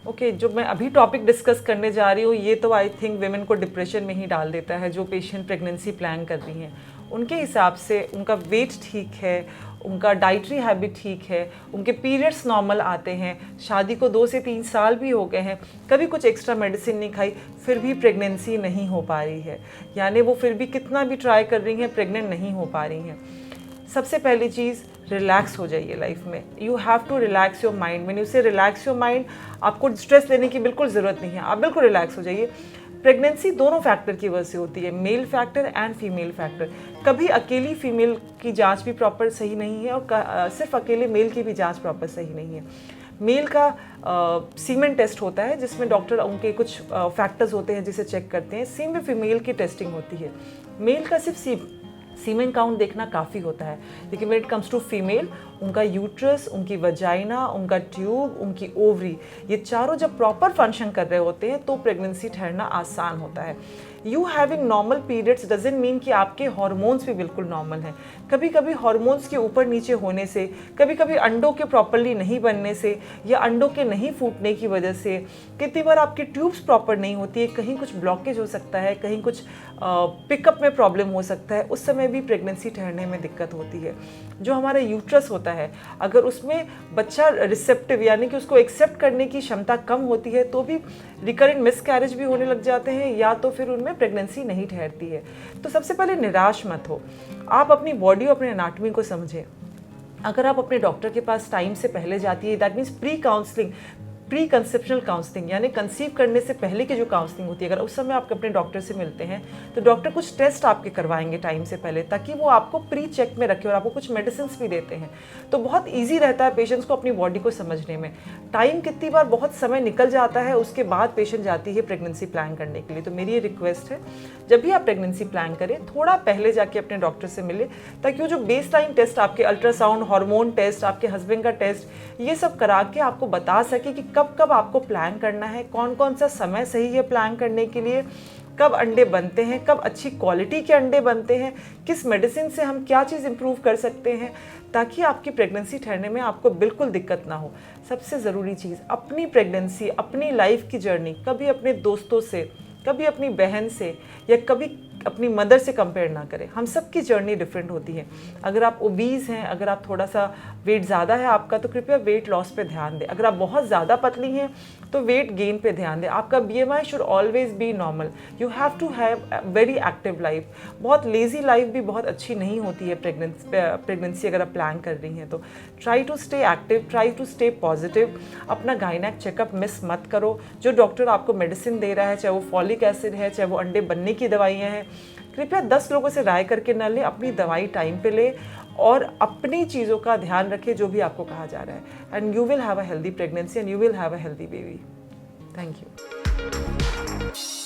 Okay, जो मैं अभी टॉपिक डिस्कस करने जा रही हूँ ये तो आई थिंक विमेन को डिप्रेशन में ही डाल देता है। जो पेशेंट प्रेगनेंसी प्लान कर रही हैं उनके हिसाब से उनका वेट ठीक है, उनका डाइटरी हैबिट ठीक है, उनके पीरियड्स नॉर्मल आते हैं, शादी को 2 से 3 साल भी हो गए हैं, कभी कुछ एक्स्ट्रा मेडिसिन नहीं खाई, फिर भी प्रेगनेंसी नहीं हो पा रही है, यानी वो फिर भी कितना भी ट्राई कर रही हैं प्रेग्नेंट नहीं हो पा रही हैं। सबसे पहली चीज़, रिलैक्स हो जाइए लाइफ में। You have to relax your mind. मैंने उससे रिलैक्स योर माइंड, आपको स्ट्रेस लेने की बिल्कुल ज़रूरत नहीं है, आप बिल्कुल रिलैक्स हो जाइए। प्रेगनेंसी दोनों फैक्टर की वजह से होती है, mail factor and female factor. कभी अकेली फीमेल की जांच भी प्रॉपर सही नहीं है और सिर्फ अकेले मेल की भी जांच प्रॉपर सही नहीं है। मेल का सीमेन टेस्ट होता है जिसमें डॉक्टर उनके कुछ फैक्टर्स होते हैं जिसे चेक करते हैं। सेम में फीमेल की टेस्टिंग होती है। मेल का सिर्फ सीमेन काउंट देखना काफ़ी होता है, लेकिन when it comes to female, उनका यूट्रस, उनकी वजाइना, उनका ट्यूब, उनकी ओवरी, ये चारों जब प्रॉपर फंक्शन कर रहे होते हैं तो प्रेगनेंसी ठहरना आसान होता है। You having normal periods doesn't mean कि आपके हार्मोन्स भी बिल्कुल नॉर्मल हैं। कभी कभी हार्मोन्स के ऊपर नीचे होने से, कभी कभी अंडों के प्रॉपरली नहीं बनने से या अंडों के नहीं फूटने की वजह से, कितनी बार आपकी ट्यूब्स प्रॉपर नहीं होती है, कहीं कुछ ब्लॉकेज हो सकता है, कहीं कुछ पिकअप में प्रॉब्लम हो सकता है, उस समय भी प्रेगनेंसी ठहरने में दिक्कत होती है। जो हमारा यूट्रस होता है, अगर उसमें बच्चा रिसेप्टिव यानी कि उसको एक्सेप्ट करने की क्षमता कम होती है तो भी रिकरेंट मिसकैरेज भी होने लग जाते हैं, या तो फिर उनमें प्रेगनेंसी नहीं ठहरती है। तो सबसे पहले निराश मत हो, आप अपनी बॉडी और अपने एनाटॉमी को समझें। अगर आप अपने डॉक्टर के पास टाइम से पहले जाती है, that means pre conceptional counselling, यानी कंसीव करने से पहले की जो काउंसलिंग होती है, अगर उस समय आप अपने डॉक्टर से मिलते हैं तो डॉक्टर कुछ टेस्ट आपके करवाएंगे टाइम से पहले, ताकि वो आपको प्री चेक में रखे और आपको कुछ मेडिसिन भी देते हैं। तो बहुत ईजी रहता है पेशेंट्स को अपनी बॉडी को समझने में। टाइम कितनी बार बहुत समय निकल जाता है, उसके बाद पेशेंट जाती है प्रेगनेंसी प्लान करने के लिए। तो मेरी ये रिक्वेस्ट है, जब भी आप प्रेगनेंसी प्लान करें थोड़ा पहले जाके अपने डॉक्टर से मिले, ताकि वो जो बेस लाइन टेस्ट, आपके अल्ट्रासाउंड, हार्मोन टेस्ट, आपके हस्बैंड का टेस्ट, ये सब करा के आपको बता सके कि कब कब आपको प्लान करना है, कौन कौन सा समय सही है प्लान करने के लिए, कब अंडे बनते हैं, कब अच्छी क्वालिटी के अंडे बनते हैं, किस मेडिसिन से हम क्या चीज़ इंप्रूव कर सकते हैं, ताकि आपकी प्रेगनेंसी ठहरने में आपको बिल्कुल दिक्कत ना हो। सबसे ज़रूरी चीज़, अपनी प्रेगनेंसी, अपनी लाइफ की जर्नी कभी अपने दोस्तों से, कभी अपनी बहन से या कभी अपनी मदर से कंपेयर ना करें। हम सब की जर्नी डिफरेंट होती है। अगर आप ओबीज हैं, अगर आप थोड़ा सा वेट ज़्यादा है आपका, तो कृपया वेट लॉस पे ध्यान दें। अगर आप बहुत ज़्यादा पतली हैं तो वेट गेन पे ध्यान दें। आपका BMI should always be normal. You have to have very active life. बहुत लेजी लाइफ भी बहुत अच्छी नहीं होती है प्रेगनेंसी अगर आप प्लान कर रही हैं तो। Try to stay active, try to stay positive. अपना गायनेक चेकअप मिस मत करो। जो डॉक्टर आपको मेडिसिन दे रहा है, चाहे वो फॉलिक एसिड है, चाहे वो अंडे बनने की दवाइयाँ हैं, कृपया 10 लोगों से राय करके न लें, अपनी दवाई टाइम पे लें और अपनी चीज़ों का ध्यान रखें जो भी आपको कहा जा रहा है। And you will have a healthy pregnancy and you will have a healthy baby. Thank you.